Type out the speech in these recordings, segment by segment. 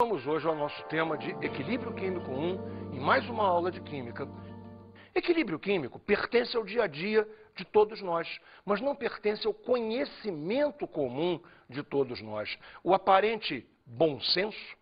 Vamos hoje ao nosso tema de Equilíbrio Químico 1, em mais uma aula de Química. Equilíbrio químico pertence ao dia a dia de todos nós, mas não pertence ao conhecimento comum de todos nós. O aparente bom senso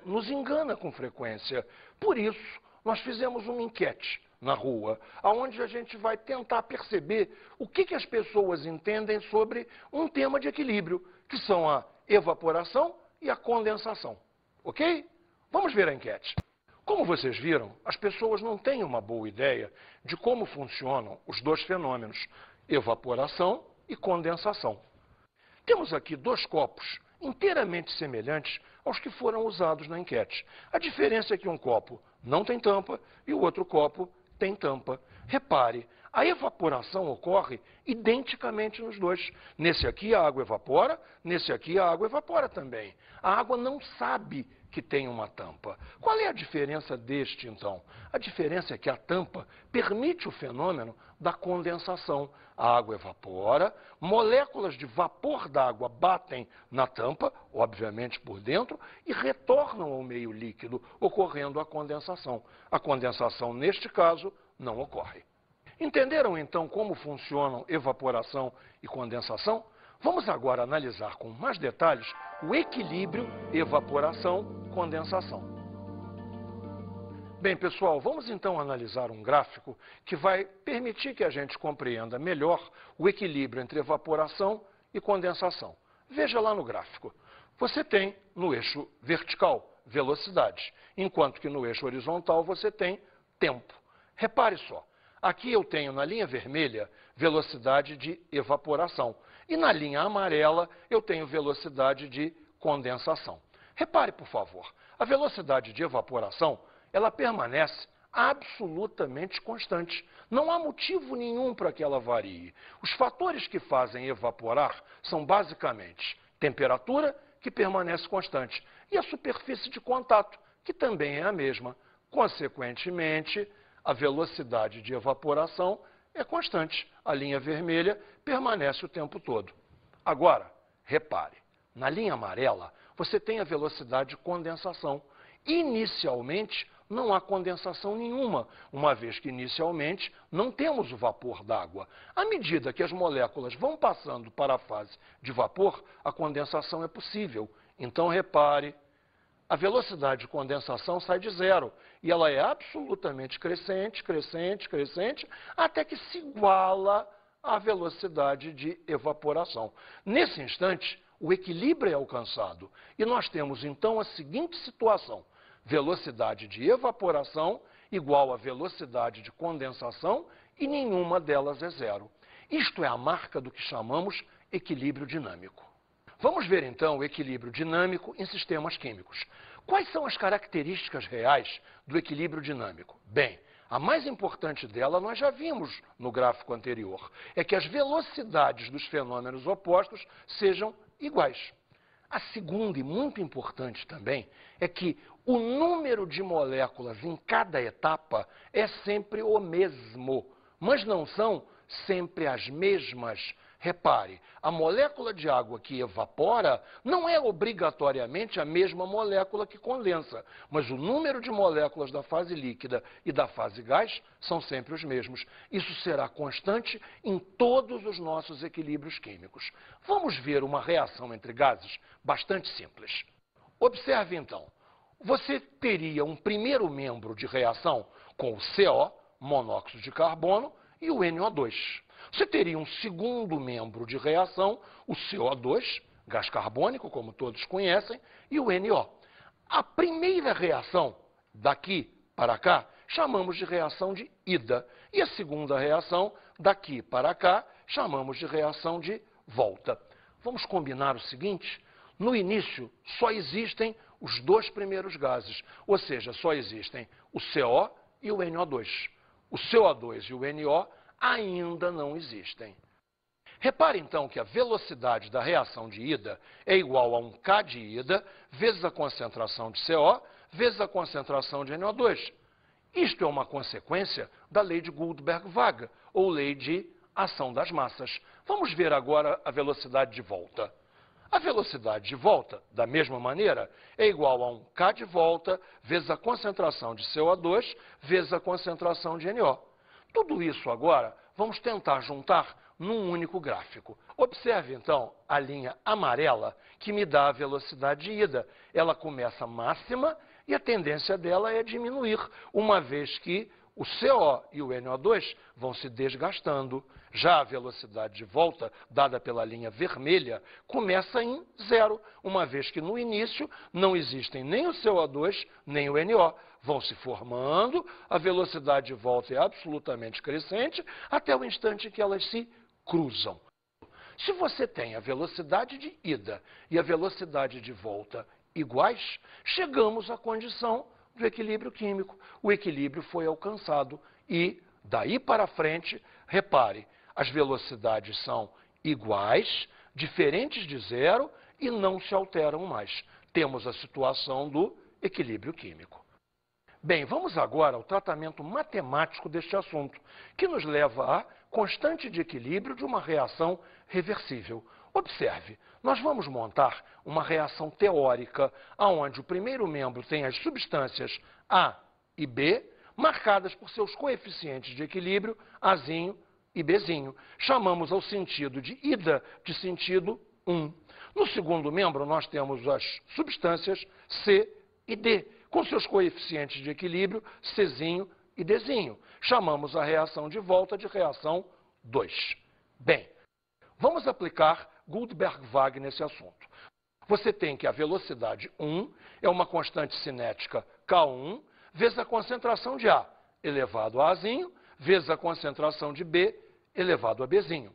nos engana com frequência. Por isso, nós fizemos uma enquete na rua, onde a gente vai tentar perceber o que as pessoas entendem sobre um tema de equilíbrio, que são a evaporação e a condensação. Ok? Vamos ver a enquete. Como vocês viram, as pessoas não têm uma boa ideia de como funcionam os dois fenômenos, evaporação e condensação. Temos aqui dois copos inteiramente semelhantes aos que foram usados na enquete. A diferença é que um copo não tem tampa e o outro copo tem tampa. Repare, a evaporação ocorre identicamente nos dois. Nesse aqui a água evapora, nesse aqui a água evapora também. A água não sabe que tem uma tampa. Qual é a diferença deste, então? A diferença é que a tampa permite o fenômeno da condensação. A água evapora, moléculas de vapor d'água batem na tampa, obviamente por dentro, e retornam ao meio líquido, ocorrendo a condensação. A condensação, neste caso, não ocorre. Entenderam, então, como funcionam evaporação e condensação? Vamos agora analisar com mais detalhes o equilíbrio evaporação-condensação. Bem, pessoal, vamos então analisar um gráfico que vai permitir que a gente compreenda melhor o equilíbrio entre evaporação e condensação. Veja lá no gráfico. Você tem no eixo vertical velocidade, enquanto que no eixo horizontal você tem tempo. Repare só. Aqui eu tenho na linha vermelha velocidade de evaporação e na linha amarela eu tenho velocidade de condensação. Repare, por favor, a velocidade de evaporação ela permanece absolutamente constante. Não há motivo nenhum para que ela varie. Os fatores que fazem evaporar são basicamente temperatura, que permanece constante, e a superfície de contato, que também é a mesma. Consequentemente, a velocidade de evaporação é constante. A linha vermelha permanece o tempo todo. Agora, repare, na linha amarela você tem a velocidade de condensação. Inicialmente, não há condensação nenhuma, uma vez que inicialmente não temos o vapor d'água. À medida que as moléculas vão passando para a fase de vapor, a condensação é possível. Então, repare, a velocidade de condensação sai de zero e ela é absolutamente crescente, crescente, crescente, até que se iguala à velocidade de evaporação. Nesse instante, o equilíbrio é alcançado e nós temos então a seguinte situação: velocidade de evaporação igual a velocidade de condensação e nenhuma delas é zero. Isto é a marca do que chamamos equilíbrio dinâmico. Vamos ver então o equilíbrio dinâmico em sistemas químicos. Quais são as características reais do equilíbrio dinâmico? Bem, a mais importante dela nós já vimos no gráfico anterior. É que as velocidades dos fenômenos opostos sejam iguais. A segunda e muito importante também é que o número de moléculas em cada etapa é sempre o mesmo, mas não são sempre as mesmas. Repare, a molécula de água que evapora não é obrigatoriamente a mesma molécula que condensa, mas o número de moléculas da fase líquida e da fase gás são sempre os mesmos. Isso será constante em todos os nossos equilíbrios químicos. Vamos ver uma reação entre gases bastante simples. Observe então, você teria um primeiro membro de reação com o CO, monóxido de carbono, e o NO2. Você teria um segundo membro de reação, o CO2, gás carbônico, como todos conhecem, e o NO. A primeira reação, daqui para cá, chamamos de reação de ida. E a segunda reação, daqui para cá, chamamos de reação de volta. Vamos combinar o seguinte: no início, só existem os dois primeiros gases, ou seja, só existem o CO e o NO2. O CO2 e o NO ainda não existem. Repare, então, que a velocidade da reação de ida é igual a um K de ida vezes a concentração de CO vezes a concentração de NO2. Isto é uma consequência da lei de Guldberg-Waage, ou lei de ação das massas. Vamos ver agora a velocidade de volta. A velocidade de volta, da mesma maneira, é igual a um K de volta vezes a concentração de CO2 vezes a concentração de NO. Tudo isso agora vamos tentar juntar num único gráfico. Observe, então, a linha amarela que me dá a velocidade de ida. Ela começa máxima e a tendência dela é diminuir, uma vez que o CO e o NO2 vão se desgastando. Já a velocidade de volta, dada pela linha vermelha, começa em zero, uma vez que no início não existem nem o CO2 nem o NO. Vão se formando, a velocidade de volta é absolutamente crescente, até o instante em que elas se cruzam. Se você tem a velocidade de ida e a velocidade de volta iguais, chegamos à condição do equilíbrio químico. O equilíbrio foi alcançado e, daí para frente, repare, as velocidades são iguais, diferentes de zero e não se alteram mais. Temos a situação do equilíbrio químico. Bem, vamos agora ao tratamento matemático deste assunto, que nos leva à constante de equilíbrio de uma reação reversível. Observe, nós vamos montar uma reação teórica, onde o primeiro membro tem as substâncias A e B, marcadas por seus coeficientes de equilíbrio, Azinho e Bzinho. Chamamos ao sentido de ida de sentido 1. No segundo membro, nós temos as substâncias C e D, com seus coeficientes de equilíbrio, Czinho e Dzinho. Chamamos a reação de volta de reação 2. Bem, vamos aplicar Guldberg-Waage nesse assunto. Você tem que a velocidade 1 é uma constante cinética K1 vezes a concentração de A elevado a Azinho vezes a concentração de B elevado a Bzinho.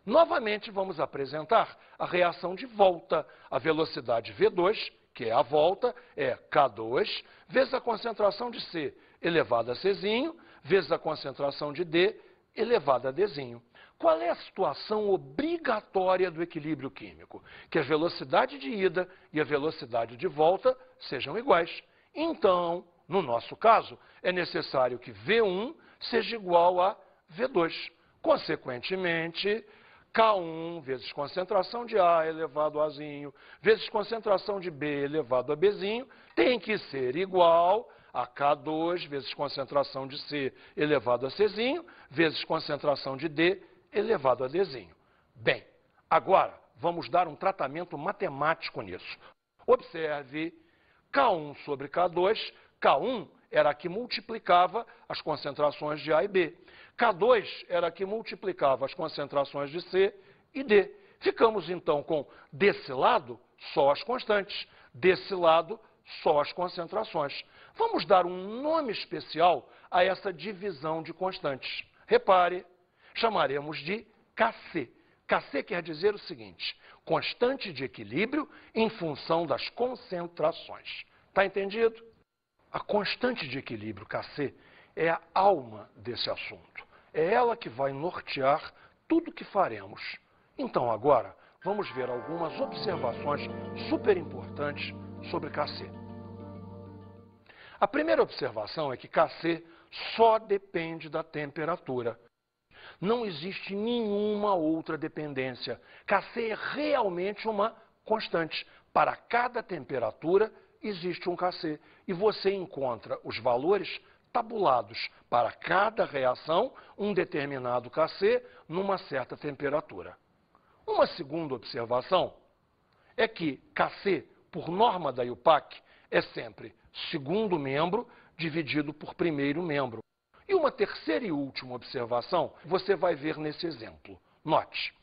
Novamente, vamos apresentar a reação de volta. A velocidade V2, que é a volta, é K2 vezes a concentração de C elevado a Czinho vezes a concentração de D elevado a Dzinho. Qual é a situação obrigatória do equilíbrio químico? Que a velocidade de ida e a velocidade de volta sejam iguais. Então, no nosso caso, é necessário que V1 seja igual a V2. Consequentemente, K1 vezes concentração de A elevado a Azinho vezes concentração de B elevado a Bzinho tem que ser igual a K2 vezes concentração de C elevado a Czinho vezes concentração de D elevado a Dzinho. Bem, agora vamos dar um tratamento matemático nisso. Observe, K1 sobre K2, K1 era a que multiplicava as concentrações de A e B. K2 era a que multiplicava as concentrações de C e D. Ficamos, então, com desse lado só as constantes, desse lado só as concentrações. Vamos dar um nome especial a essa divisão de constantes. Repare, chamaremos de Kc. Kc quer dizer o seguinte: constante de equilíbrio em função das concentrações. Está entendido? A constante de equilíbrio, Kc, é a alma desse assunto. É ela que vai nortear tudo o que faremos. Então, agora, vamos ver algumas observações super importantes sobre Kc. A primeira observação é que Kc só depende da temperatura. Não existe nenhuma outra dependência. Kc é realmente uma constante. Para cada temperatura existe um Kc. E você encontra os valores tabulados para cada reação, um determinado Kc numa certa temperatura. Uma segunda observação é que Kc, por norma da IUPAC, é sempre segundo membro dividido por primeiro membro. E uma terceira e última observação você vai ver nesse exemplo. Note,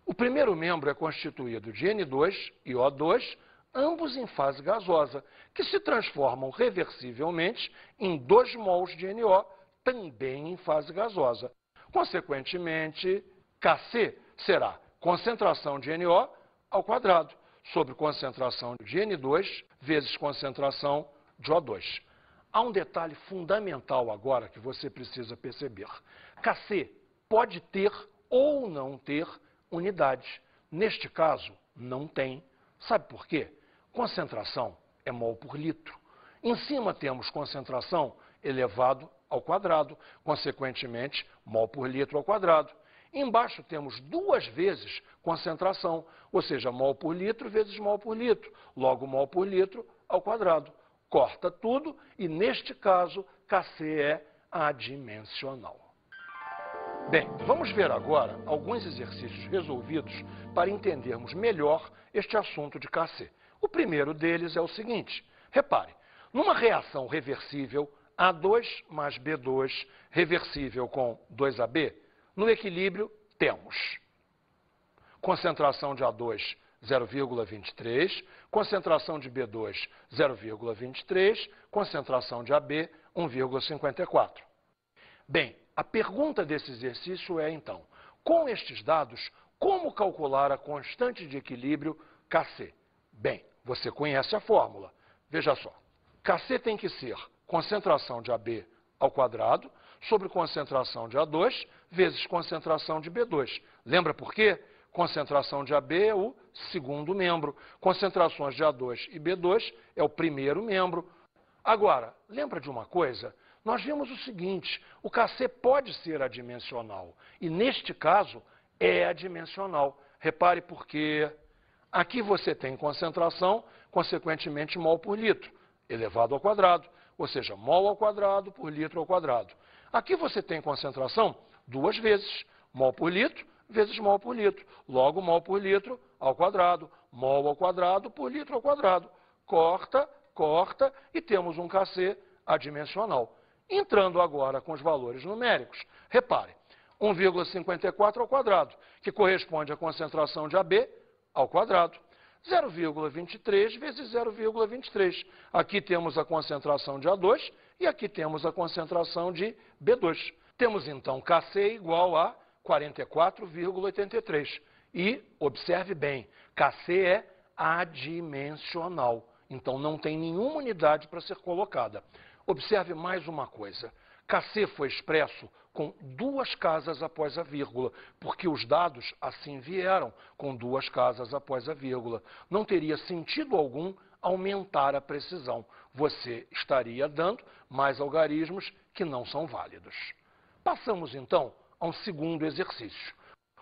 o primeiro membro é constituído de N2 e O2, ambos em fase gasosa, que se transformam reversivelmente em 2 mols de NO, também em fase gasosa. Consequentemente, Kc será concentração de NO ao quadrado, sobre concentração de N2 vezes concentração de O2. Há um detalhe fundamental agora que você precisa perceber. Kc pode ter ou não ter unidade. Neste caso, não tem. Sabe por quê? Concentração é mol por litro. Em cima temos concentração elevado ao quadrado, consequentemente, mol por litro ao quadrado. Embaixo temos 2 vezes concentração, ou seja, mol por litro vezes mol por litro. Logo, mol por litro ao quadrado. Corta tudo e, neste caso, Kc é adimensional. Bem, vamos ver agora alguns exercícios resolvidos para entendermos melhor este assunto de Kc. O primeiro deles é o seguinte. Repare, numa reação reversível, A2 mais B2 reversível com 2AB, no equilíbrio temos concentração de A2 0,23, concentração de B2 0,23, concentração de AB 1,54. Bem, a pergunta desse exercício é, então, com estes dados, como calcular a constante de equilíbrio Kc? Bem, você conhece a fórmula. Veja só, Kc tem que ser concentração de AB ao quadrado sobre concentração de A2 vezes concentração de B2. Lembra por quê? Concentração de AB é o segundo membro, concentrações de A2 e B2 é o primeiro membro. Agora, lembra de uma coisa? Nós vimos o seguinte, o Kc pode ser adimensional e, neste caso, é adimensional. Repare porque aqui você tem concentração, consequentemente, mol por litro, elevado ao quadrado, ou seja, mol ao quadrado por litro ao quadrado. Aqui você tem concentração 2 vezes, mol por litro vezes mol por litro. Logo, mol por litro ao quadrado, mol ao quadrado por litro ao quadrado. Corta, corta e temos um Kc adimensional. Entrando agora com os valores numéricos, repare, 1,54 ao quadrado, que corresponde à concentração de AB ao quadrado. 0,23 vezes 0,23. Aqui temos a concentração de A2 e aqui temos a concentração de B2. Temos, então, Kc igual a 44,83. E, observe bem, Kc é adimensional. Então, não tem nenhuma unidade para ser colocada. Observe mais uma coisa. Kc foi expresso com 2 casas após a vírgula, porque os dados assim vieram, com 2 casas após a vírgula. Não teria sentido algum aumentar a precisão. Você estaria dando mais algarismos que não são válidos. Passamos, então, a um segundo exercício.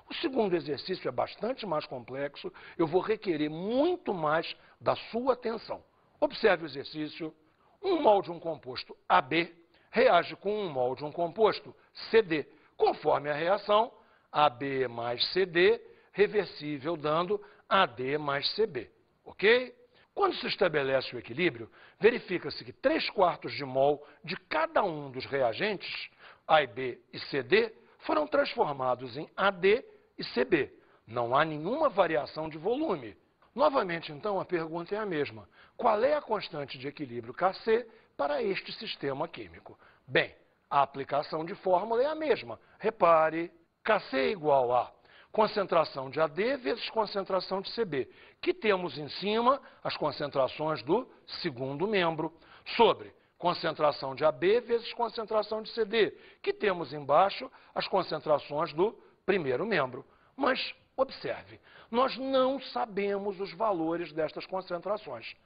O segundo exercício é bastante mais complexo, eu vou requerer muito mais da sua atenção. Observe o exercício. 1 mol de um composto AB reage com 1 mol de um composto CD. Conforme a reação, AB mais CD, reversível, dando AD mais CB. Ok? Quando se estabelece o equilíbrio, verifica-se que 3/4 de mol de cada um dos reagentes, A e B e CD, foram transformados em AD e CB. Não há nenhuma variação de volume. Novamente, então, a pergunta é a mesma. Qual é a constante de equilíbrio Kc para este sistema químico? Bem, a aplicação de fórmula é a mesma. Repare, Kc é igual a concentração de AD vezes concentração de CB, que temos em cima as concentrações do segundo membro, sobre concentração de AB vezes concentração de CD, que temos embaixo as concentrações do primeiro membro. Mas, observe, nós não sabemos os valores destas concentrações.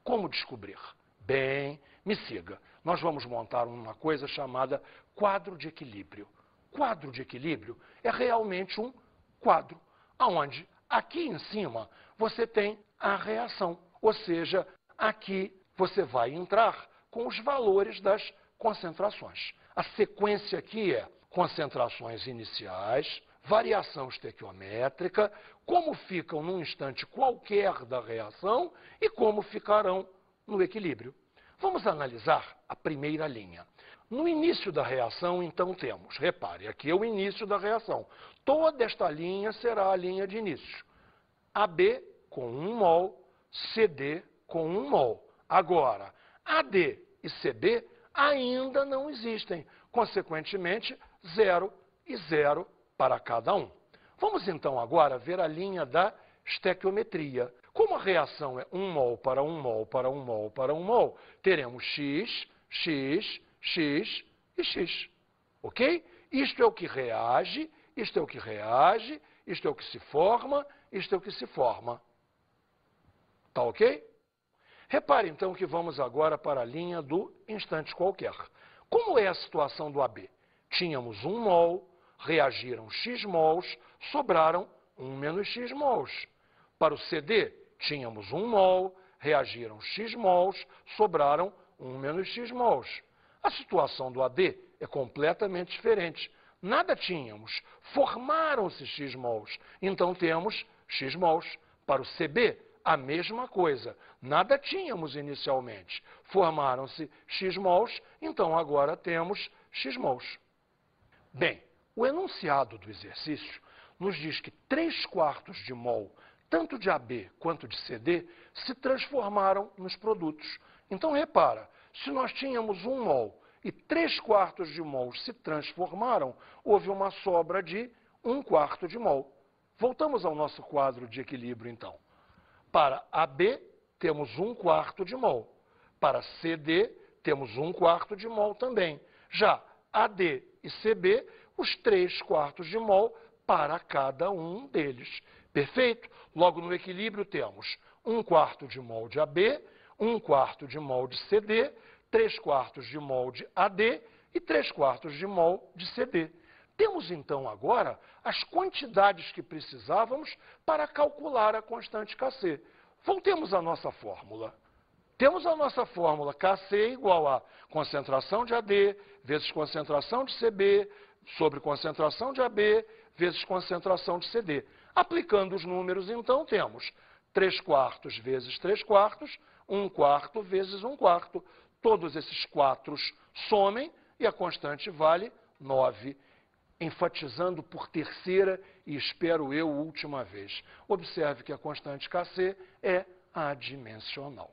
Como descobrir? Bem, me siga. Nós vamos montar uma coisa chamada quadro de equilíbrio. Quadro de equilíbrio é realmente um quadro, onde aqui em cima você tem a reação, ou seja, aqui você vai entrar com os valores das concentrações. A sequência aqui é concentrações iniciais, variação estequiométrica, como ficam num instante qualquer da reação e como ficarão no equilíbrio. Vamos analisar a primeira linha. No início da reação, então, temos, repare, aqui é o início da reação. Toda esta linha será a linha de início. AB com 1 mol, CD com 1 mol. Agora, AD e CB ainda não existem. Consequentemente, 0 e 0 para cada um. Vamos, então, agora ver a linha da estequiometria. Como a reação é 1 mol para 1 mol para 1 mol para 1 mol, teremos X, X, X e X. Ok? Isto é o que reage, isto é o que reage, isto é o que se forma, isto é o que se forma. Tá ok? Repare, então, que vamos agora para a linha do instante qualquer. Como é a situação do AB? Tínhamos 1 mol, reagiram X mols, sobraram 1 menos X mols. Para o CD, tínhamos 1 mol, reagiram X mols, sobraram 1 menos X mols. A situação do AD é completamente diferente. Nada tínhamos, formaram-se X mols, então temos X mols. Para o CB, a mesma coisa. Nada tínhamos inicialmente, formaram-se X mols, então agora temos X mols. Bem, o enunciado do exercício nos diz que 3/4 de mol, tanto de AB quanto de CD, se transformaram nos produtos. Então, repara, se nós tínhamos 1 mol e 3/4 de mol se transformaram, houve uma sobra de 1/4 de mol. Voltamos ao nosso quadro de equilíbrio, então. Para AB, temos 1/4 de mol. Para CD, temos 1/4 de mol também. Já AD e CB, os 3/4 de mol para cada um deles. Perfeito? Logo, no equilíbrio, temos 1/4 de mol de AB, 1/4 de mol de CD, 3/4 de mol de AD e 3/4 de mol de CD. Temos, então, agora as quantidades que precisávamos para calcular a constante Kc. Voltemos à nossa fórmula. Temos a nossa fórmula Kc igual a concentração de AD vezes concentração de CB sobre concentração de AB vezes concentração de CD. Aplicando os números, então, temos 3/4 vezes 3/4, 1/4 vezes 1/4. Todos esses 4 somem e a constante vale 9. Enfatizando por terceira e, espero eu, última vez. Observe que a constante Kc é adimensional.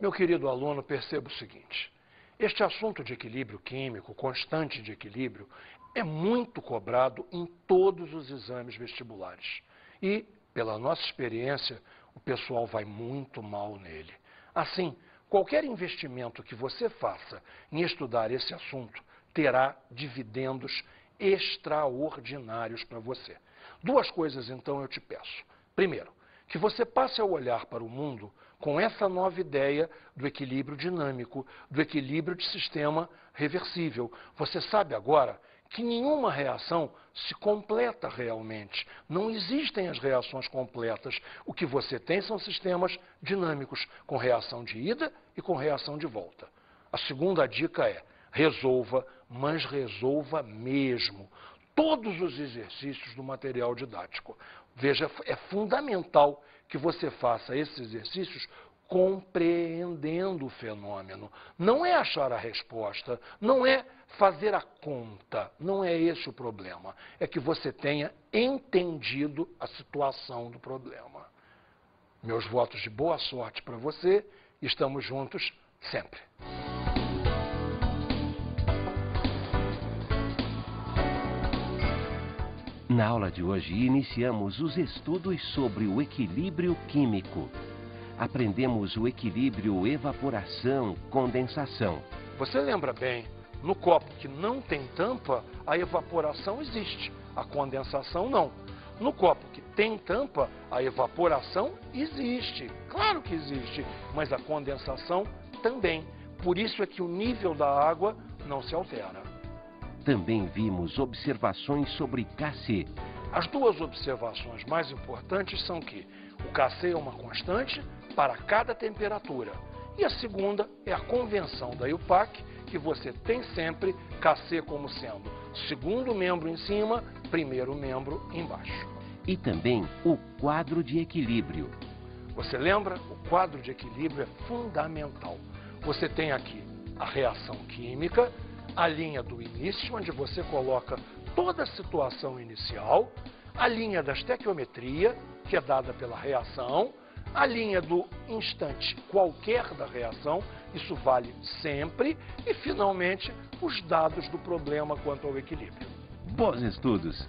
Meu querido aluno, perceba o seguinte. Este assunto de equilíbrio químico, constante de equilíbrio, é muito cobrado em todos os exames vestibulares. E, pela nossa experiência, o pessoal vai muito mal nele. Assim, qualquer investimento que você faça em estudar esse assunto terá dividendos extraordinários para você. 2 coisas, então, eu te peço. Primeiro, que você passe a olhar para o mundo com essa nova ideia do equilíbrio dinâmico, do equilíbrio de sistema reversível. Você sabe agora que nenhuma reação se completa realmente. Não existem as reações completas. O que você tem são sistemas dinâmicos, com reação de ida e com reação de volta. A segunda dica é: resolva, mas resolva mesmo todos os exercícios do material didático. Veja, é fundamental que você faça esses exercícios compreendendo o fenômeno. Não é achar a resposta, não é fazer a conta, não é esse o problema. É que você tenha entendido a situação do problema. Meus votos de boa sorte para você. Estamos juntos sempre. Na aula de hoje, iniciamos os estudos sobre o equilíbrio químico. Aprendemos o equilíbrio evaporação-condensação. Você lembra bem, no copo que não tem tampa, a evaporação existe, a condensação não. No copo que tem tampa, a evaporação existe. Claro que existe, mas a condensação também. Por isso é que o nível da água não se altera. Também vimos observações sobre Kc. As 2 observações mais importantes são que o Kc é uma constante para cada temperatura. E a segunda é a convenção da IUPAC, que você tem sempre Kc como sendo segundo membro em cima, primeiro membro embaixo. E também o quadro de equilíbrio. Você lembra? O quadro de equilíbrio é fundamental. Você tem aqui a reação química, a linha do início, onde você coloca toda a situação inicial, a linha da estequiometria, que é dada pela reação, a linha do instante qualquer da reação, isso vale sempre, e, finalmente, os dados do problema quanto ao equilíbrio. Bons estudos!